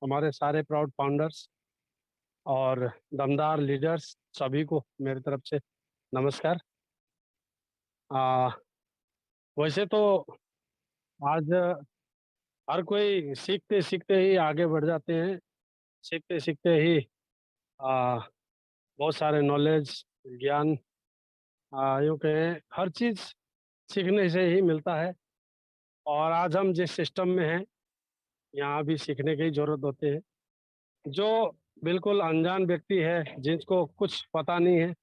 हमारे सारे proud founders और दमदार लीडर्स सभी को मेरी तरफ से नमस्कार। आ, वैसे तो आज हर कोई सीखते सीखते ही आगे बढ़ जाते हैं। सीखते सीखते ही आ, बहुत सारे नॉलेज ज्ञान यूँ कहें हर चीज़ सीखने से ही मिलता है। और आज हम जिस सिस्टम में हैं यहाँ भी सीखने की ज़रूरत होती है। जो बिल्कुल अनजान व्यक्ति है जिसको कुछ पता नहीं है,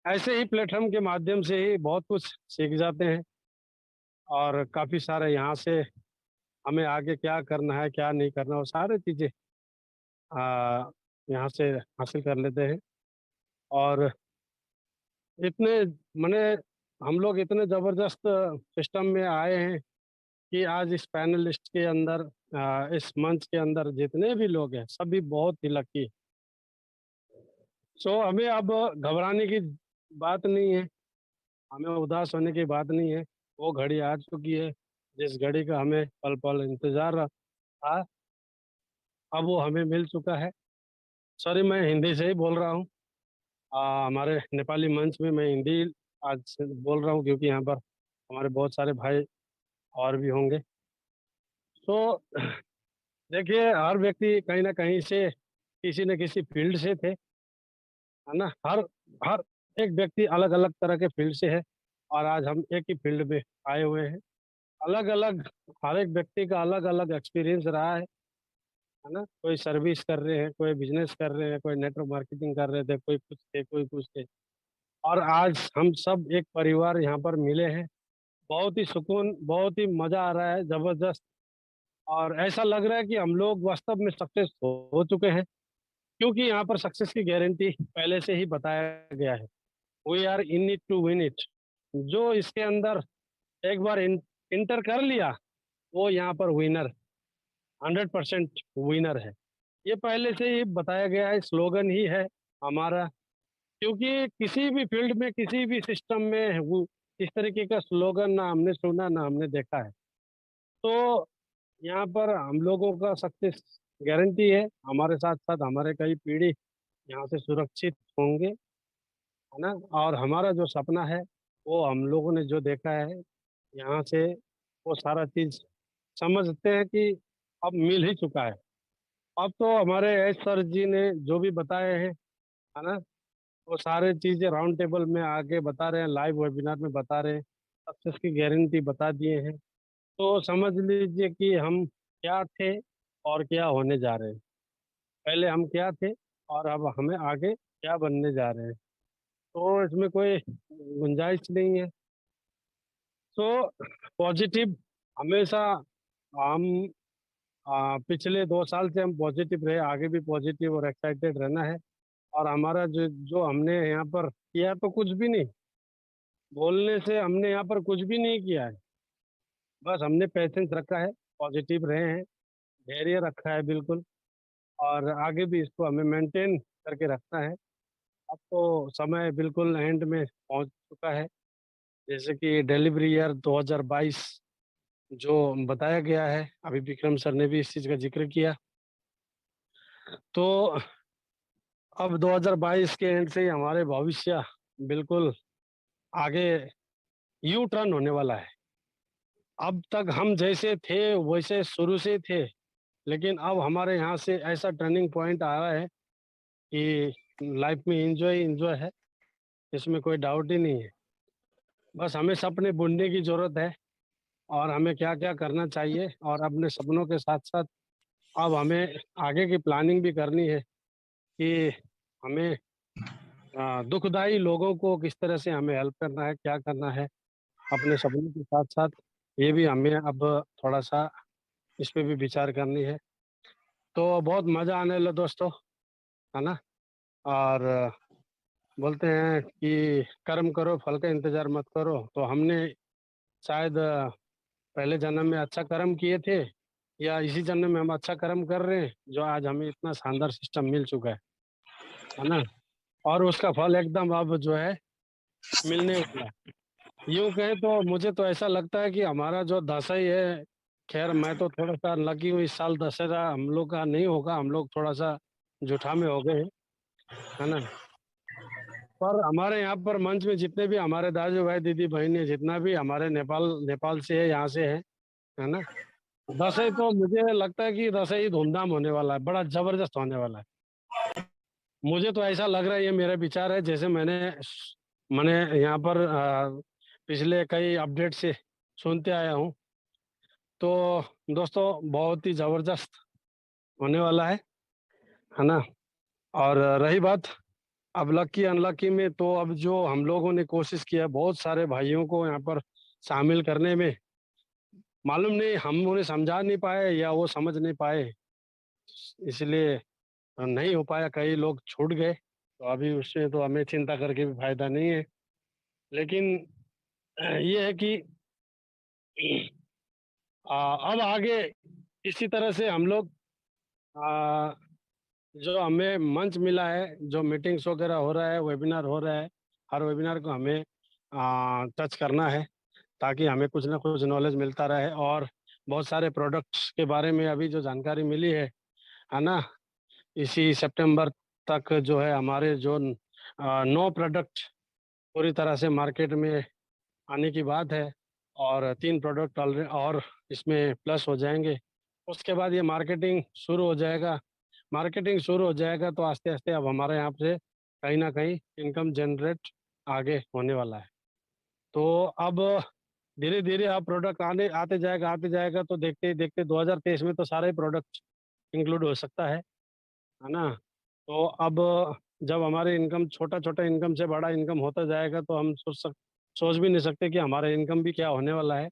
ऐसे ही प्लेटफॉर्म के माध्यम से ही बहुत कुछ सीख जाते हैं। और काफ़ी सारे यहाँ से हमें आगे क्या करना है क्या नहीं करना वो सारी चीज़ें आ, यहाँ से हासिल कर लेते हैं। और इतने मने हम लोग इतने ज़बरदस्त सिस्टम में आए हैं कि आज इस पैनलिस्ट के अंदर इस मंच के अंदर जितने भी लोग हैं सभी बहुत ही लकी। सो हमें अब घबराने की बात नहीं है, हमें उदास होने की बात नहीं है। वो घड़ी आ चुकी है जिस घड़ी का हमें पल पल इंतजार था, अब वो हमें मिल चुका है। सॉरी, मैं हिंदी से ही बोल रहा हूँ। हमारे नेपाली मंच में मैं हिंदी आज से बोल रहा हूँ क्योंकि यहाँ पर हमारे बहुत सारे भाई और भी होंगे। तो देखिए, हर व्यक्ति कहीं ना कहीं से किसी न किसी फील्ड से थे, है ना। हर हर एक व्यक्ति अलग अलग तरह के फील्ड से है और आज हम एक ही फील्ड में आए हुए हैं। अलग अलग हर एक व्यक्ति का अलग अलग एक्सपीरियंस रहा है ना। कोई सर्विस कर रहे हैं, कोई बिजनेस कर रहे हैं, कोई नेटवर्क मार्केटिंग कर रहे थे, कोई कुछ थे, कोई कुछ थे। और आज हम सब एक परिवार यहाँ पर मिले हैं। बहुत ही सुकून, बहुत ही मजा आ रहा है, जबरदस्त। और ऐसा लग रहा है कि हम लोग वास्तव में सक्सेस हो चुके हैं, क्योंकि यहाँ पर सक्सेस की गारंटी पहले से ही बताया गया है। We are in it to win it. जो इसके अंदर एक बार इंटर कर लिया वो यहाँ पर विनर, 100% विनर है। ये पहले से ही बताया गया है, स्लोगन ही है हमारा। क्योंकि किसी भी फील्ड में किसी भी सिस्टम में वो इस तरीके का स्लोगन ना हमने सुना ना हमने देखा है। तो यहाँ पर हम लोगों का सक्सेस गारंटी है। हमारे साथ साथ हमारे कई पीढ़ी यहाँ से सुरक्षित होंगे, है ना। और हमारा जो सपना है वो हम लोगों ने जो देखा है यहाँ से, वो सारा चीज़ समझते हैं कि अब मिल ही चुका है। अब तो हमारे एस सर जी ने जो भी बताए हैं, है ना, वो सारे चीज़ें राउंड टेबल में आके बता रहे हैं, लाइव वेबिनार में बता रहे हैं, सक्सेस की गारंटी बता दिए हैं। तो समझ लीजिए कि हम क्या थे और क्या होने जा रहे हैं। पहले हम क्या थे और अब हमें आगे क्या बनने जा रहे हैं। तो इसमें कोई गुंजाइश नहीं है। तो पॉजिटिव हमेशा हम पिछले 2 साल से हम पॉजिटिव रहे, आगे भी पॉजिटिव और एक्साइटेड रहना है। और हमारा जो जो हमने यहाँ पर किया तो कुछ भी नहीं, बोलने से हमने यहाँ पर कुछ भी नहीं किया है। बस हमने पेशेंस रखा है, पॉजिटिव रहे हैं, धैर्य रखा है बिल्कुल। और आगे भी इसको हमें मेंटेन करके रखना है। अब तो समय बिल्कुल एंड में पहुंच चुका है। जैसे कि डिलीवरी ईयर 2022 जो बताया गया है, अभी विक्रम सर ने भी इस चीज़ का जिक्र किया। तो अब 2022 के एंड से ही हमारे भविष्य बिल्कुल आगे यू टर्न होने वाला है। अब तक हम जैसे थे वैसे शुरू से थे, लेकिन अब हमारे यहाँ से ऐसा टर्निंग पॉइंट आ रहा है कि लाइफ में एंजॉय एंजॉय है, इसमें कोई डाउट ही नहीं है। बस हमें सपने बुनने की ज़रूरत है और हमें क्या क्या करना चाहिए, और अपने सपनों के साथ साथ अब हमें आगे की प्लानिंग भी करनी है कि हमें दुखदाई लोगों को किस तरह से हमें हेल्प करना है, क्या करना है अपने सपनों के साथ साथ। ये भी हमें अब थोड़ा सा इस पे भी विचार करनी है। तो बहुत मज़ा आने लगा दोस्तों, है ना। और बोलते हैं कि कर्म करो फल का इंतजार मत करो। तो हमने शायद पहले जन्म में अच्छा कर्म किए थे, या इसी जन्म में हम अच्छा कर्म कर रहे हैं जो आज हमें इतना शानदार सिस्टम मिल चुका है ना। और उसका फल एकदम अब जो है मिलने वाला है। यूँ कहें तो मुझे तो ऐसा लगता है कि हमारा जो दशा ही है खैर मैं तो थोड़ा सा लकी हूँ, इस साल दशहरा हम लोग का नहीं होगा, हम लोग थोड़ा सा जुठा में हो गए हैं, है ना। पर हमारे यहाँ पर मंच में जितने भी हमारे दाजू भाई दीदी बहन है, जितना भी हमारे नेपाल नेपाल से है, यहाँ से है ना। दशहरा तो मुझे लगता है कि दशहरा ही धूमधाम होने वाला है, बड़ा जबरदस्त होने वाला है। मुझे तो ऐसा लग रहा है, ये मेरा विचार है, जैसे मैंने यहाँ पर पिछले कई अपडेट से सुनते आया हूँ। तो दोस्तों बहुत ही जबरदस्त होने वाला है ना। और रही बात अब लकी अनलकी में, तो अब जो हम लोगों ने कोशिश किया बहुत सारे भाइयों को यहाँ पर शामिल करने में, मालूम नहीं हम उन्हें समझा नहीं पाए या वो समझ नहीं पाए, इसलिए नहीं हो पाया, कई लोग छूट गए। तो अभी उसमें तो हमें चिंता करके भी फायदा नहीं है। लेकिन ये है कि अब आगे इसी तरह से हम लोग, आ, जो हमें मंच मिला है, जो मीटिंग्स वगैरह हो रहा है, वेबिनार हो रहा है, हर वेबिनार को हमें टच करना है, ताकि हमें कुछ ना कुछ नॉलेज मिलता रहे। और बहुत सारे प्रोडक्ट्स के बारे में अभी जो जानकारी मिली है ना, इसी सितंबर तक जो है हमारे जो 9 प्रोडक्ट पूरी तरह से मार्केट में आने की बात है, और 3 प्रोडक्ट ऑलरेडी और इसमें प्लस हो जाएंगे। उसके बाद ये मार्केटिंग शुरू हो जाएगा। मार्केटिंग शुरू हो जाएगा तो आस्ते आस्ते अब हमारे यहाँ से कहीं ना कहीं इनकम जनरेट आगे होने वाला है। तो अब धीरे धीरे अब प्रोडक्ट आने आते जाएगा, तो देखते ही देखते 2023 में तो सारे प्रोडक्ट इंक्लूड हो सकता है ना। तो अब जब हमारे इनकम छोटा छोटा इनकम से बड़ा इनकम होता जाएगा, तो हम सोच भी नहीं सकते कि हमारा इनकम भी क्या होने वाला है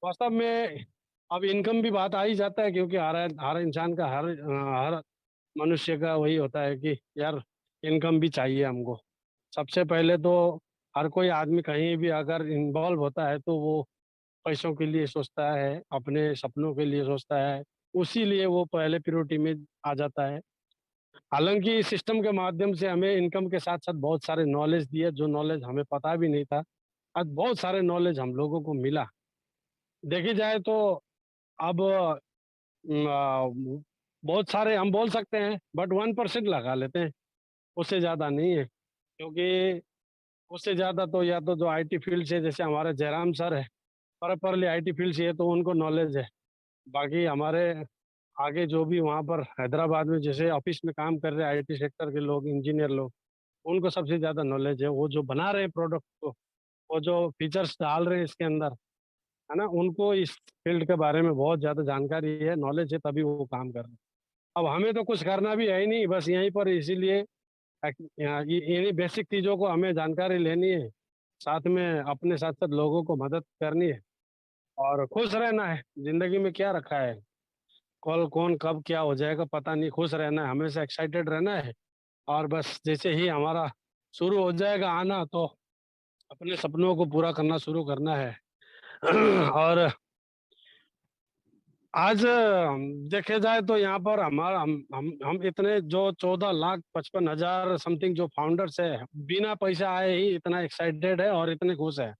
वास्तव में। अब इनकम भी बात आ ही जाता है, क्योंकि हर इंसान का, हर मनुष्य का वही होता है कि यार इनकम भी चाहिए हमको। सबसे पहले तो हर कोई आदमी कहीं भी अगर इन्वॉल्व होता है तो वो पैसों के लिए सोचता है, अपने सपनों के लिए सोचता है, उसी लिए वो पहले प्रायोरिटी में आ जाता है। हालांकि इस सिस्टम के माध्यम से हमें इनकम के साथ साथ बहुत सारे नॉलेज दिए, जो नॉलेज हमें पता भी नहीं था, आज बहुत सारे नॉलेज हम लोगों को मिला। देखी जाए तो अब बहुत सारे हम बोल सकते हैं, बट 1% लगा लेते हैं, उससे ज़्यादा नहीं है। क्योंकि उससे ज़्यादा तो या तो जो आईटी फील्ड से, जैसे हमारे जयराम सर है, प्रॉपरली आईटी फील्ड से है, तो उनको नॉलेज है। बाकी हमारे आगे जो भी वहाँ पर हैदराबाद में जैसे ऑफिस में काम कर रहे हैं आईटी सेक्टर के लोग, इंजीनियर लोग, उनको सबसे ज़्यादा नॉलेज है। वो जो बना रहे हैं प्रोडक्ट को, वो जो फीचर्स डाल रहे हैं इसके अंदर, है ना, उनको इस फील्ड के बारे में बहुत ज़्यादा जानकारी है, नॉलेज है, तभी वो काम कर रहे हैं। अब हमें तो कुछ करना भी है ही नहीं, बस यहीं पर इसीलिए इन्हीं बेसिक चीज़ों को हमें जानकारी लेनी है, साथ में अपने साथ साथ लोगों को मदद करनी है, और खुश रहना है। जिंदगी में क्या रखा है, कल कौन कब क्या हो जाएगा पता नहीं, खुश रहना है, हमेशा एक्साइटेड रहना है। और बस जैसे ही हमारा शुरू हो जाएगा आना, तो अपने सपनों को पूरा करना शुरू करना है। और आज देखे जाए तो यहाँ पर हमारा हम इतने जो 14,55,000 समथिंग जो फाउंडर्स है, बिना पैसा आए ही इतना एक्साइटेड है और इतने खुश है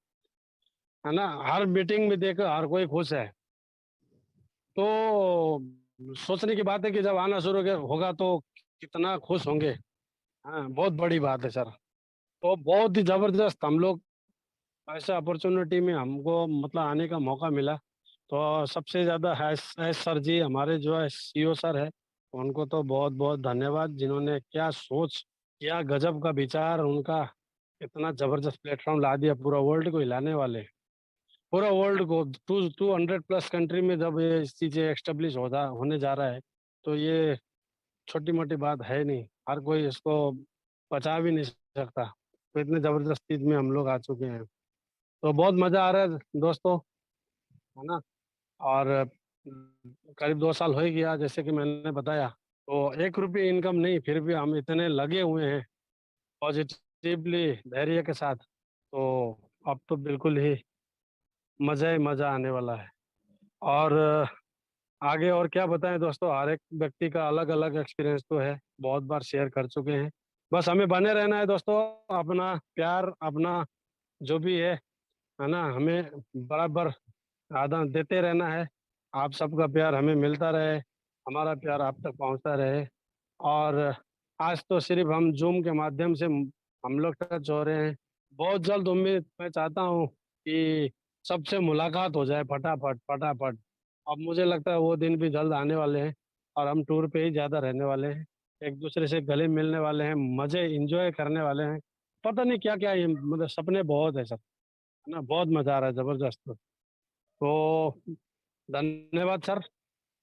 ना। हर मीटिंग में देखो हर कोई खुश है। तो सोचने की बात है कि जब आना शुरू होगा तो कितना खुश होंगे। हाँ, बहुत बड़ी बात है सर। तो बहुत ही जबरदस्त हम लोग ऐसा अपॉर्चुनिटी में हमको मतलब आने का मौका मिला। तो सबसे ज़्यादा है सर जी, हमारे जो है सीईओ सर है, उनको तो बहुत बहुत धन्यवाद, जिन्होंने क्या सोच, क्या गजब का विचार उनका, इतना जबरदस्त प्लेटफॉर्म ला दिया, पूरा वर्ल्ड को हिलाने वाले, पूरा वर्ल्ड को 200+ कंट्री में जब ये चीज़ें एस्टेब्लिश होने जा रहा है, तो ये छोटी मोटी बात है नहीं, हर कोई इसको बचा भी नहीं सकता। तो इतने जबरदस्त चीज में हम लोग आ चुके हैं। तो बहुत मजा आ रहा है दोस्तों, है ना। और करीब 2 साल हो ही गया, जैसे कि मैंने बताया। तो 1 रुपये इनकम नहीं, फिर भी हम इतने लगे हुए हैं पॉजिटिवली, धैर्य के साथ। तो अब तो बिल्कुल ही मजा ही मजा आने वाला है। और आगे और क्या बताएं दोस्तों, हर एक व्यक्ति का अलग अलग एक्सपीरियंस तो है, बहुत बार शेयर कर चुके हैं। बस हमें बने रहना है दोस्तों, अपना प्यार, अपना जो भी है ना, हमें बराबर आदान देते रहना है। आप सबका प्यार हमें मिलता रहे, हमारा प्यार आप तक पहुंचता रहे। और आज तो सिर्फ हम जूम के माध्यम से हम लोग टच हो रहे हैं। बहुत जल्द उम्मीद मैं चाहता हूँ कि सबसे मुलाकात हो जाए फटाफट फटाफट। अब मुझे लगता है वो दिन भी जल्द आने वाले हैं और हम टूर पे ही ज़्यादा रहने वाले हैं। एक दूसरे से गले मिलने वाले हैं, मज़े इंजॉय करने वाले हैं। पता नहीं क्या क्या, ये मतलब सपने बहुत है सर, है ना। बहुत मज़ा आ रहा है, ज़बरदस्त। तो धन्यवाद सर,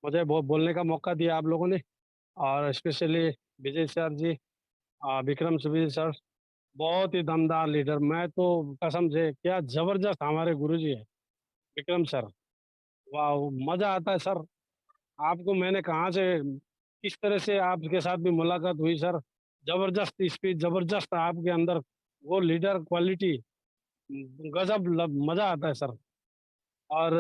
मुझे बोलने का मौका दिया आप लोगों ने। और स्पेशली विजय सर जी, विक्रम सुबीर सर, बहुत ही दमदार लीडर। मैं तो कसम से, क्या जबरदस्त हमारे गुरुजी है विक्रम सर। वाह, मजा आता है सर। आपको मैंने कहाँ से, किस तरह से आपके साथ भी मुलाकात हुई सर। जबरदस्त स्पीच, जबरदस्त आपके अंदर वो लीडर क्वालिटी, गजब, मजा आता है सर। और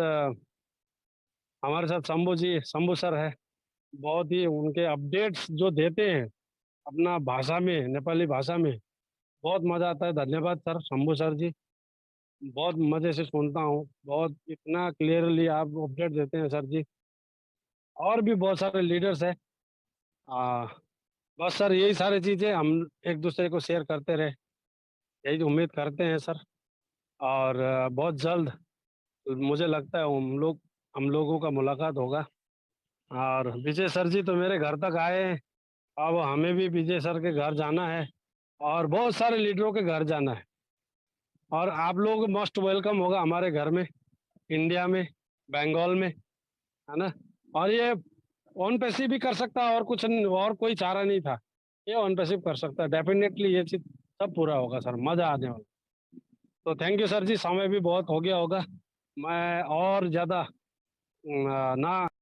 हमारे साथ शंभू जी, शंभू सर है। बहुत ही उनके अपडेट्स जो देते हैं अपना भाषा में, नेपाली भाषा में, बहुत मजा आता है। धन्यवाद सर, शंभू सर जी। बहुत मजे से सुनता हूँ, बहुत इतना क्लियरली आप अपडेट देते हैं सर जी। और भी बहुत सारे लीडर्स हैं। आ, बस सर, यही सारी चीजें हम एक दूसरे को शेयर करते रहे, यही तो उम्मीद करते हैं सर। और बहुत जल्द मुझे लगता है हम लोगों का मुलाकात होगा। और विजय सर जी तो मेरे घर तक आए हैं, अब हमें भी विजय सर के घर जाना है और बहुत सारे लीडरों के घर जाना है। और आप लोग मोस्ट वेलकम होगा हमारे घर में, इंडिया में, बंगाल में, है ना। और ये ऑन पैसिव भी कर सकता है, और कुछ और कोई चारा नहीं था। ये ऑन पैसिव कर सकता है, डेफिनेटली ये चीज सब पूरा होगा सर, मजा आने वाला। तो थैंक यू सर जी, समय भी बहुत हो गया होगा। मैं और ज्यादा ना